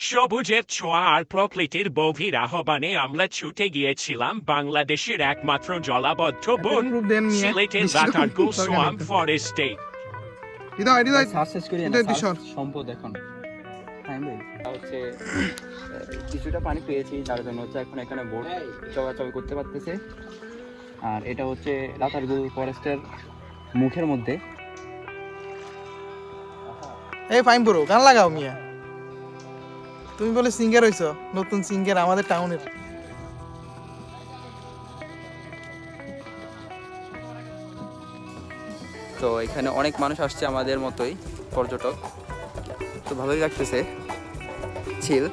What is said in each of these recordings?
সবুজের ছোঁয়া আর প্রকৃতির গভীর আহ্বানে আমরা ছুটে গিয়েছিলাম বাংলাদেশের একমাত্র জলাবদ্ধ বন রূপ দেন মিয়া সিলেটের রাতারগুল সোয়াম্প ফরেস্টে। হৃদয় সার্চ শেষ করি না এটা দিশর। সম্পদ এখন হচ্ছে কিছুটা পানি পেয়েছি যার জন্য হচ্ছে এখন এখানে বোট চলাচল করতে পারতেছে। আর এটা হচ্ছে রাতারগুল ফরেস্টের মুখের মধ্যে। এই ফাইন ব্রো গান লাগাও মিয়া, তুমি বলে সিঙ্গার হইছো, নতুন সিঙ্গার আমাদের টাউনের। তো এখানে অনেক মানুষ আসছে আমাদের মতোই পর্যটক, তো ভালোই লাগতেছে চিল।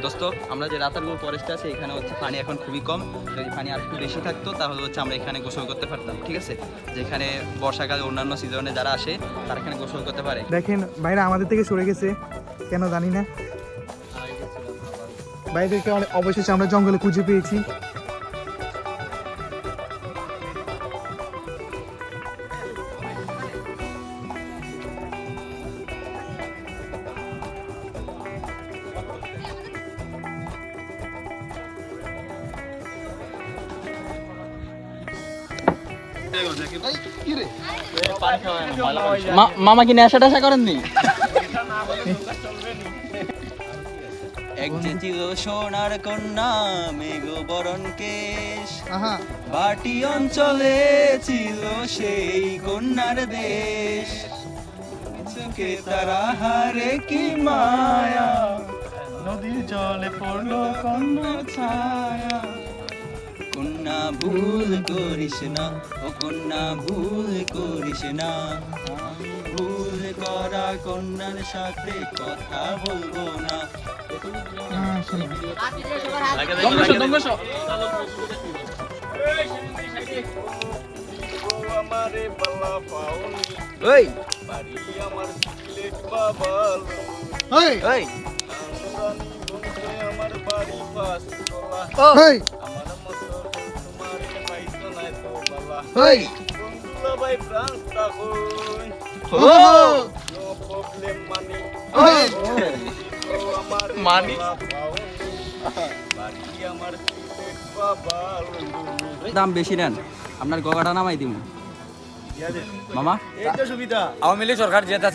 দোস্ত, আমরা যে রাতারগুল ফরেস্ট আছে এখানে হচ্ছে পানি এখন খুবই কম। যদি পানি আর একটু বেশি থাকতো তাহলে হচ্ছে আমরা এখানে গোসল করতে পারতাম, ঠিক আছে? যেখানে বর্ষাকালে অন্যান্য সিজনে যারা আসে তারা এখানে গোসল করতে পারে। দেখেন ভাইরা আমাদের থেকে সরে গেছে কেন জানি না, বাইরেকে অবশেষে আমরা জঙ্গলে খুঁজে পেয়েছি। মামা কি নেশা টেশা করেননি? এক যে ছিল সোনার কন্যা মেঘ বরণ কেশ, বাটি অঞ্চলে ছিল সেই কন্যার দেশ। চোখে তারা হারে কি মায়া, নদীর জলে পড়লো কন্যার ছায়া। কন্যা ভুল করিস না, ও কন্যা ভুল করিস না, আমি ভুল করা কন্যার সাথে কথা বলবো না। দাম বেশি নেন, আপনার গগাটা নামাই দিব মামা। সুবিধা আওয়ামী লীগ সরকার যেটা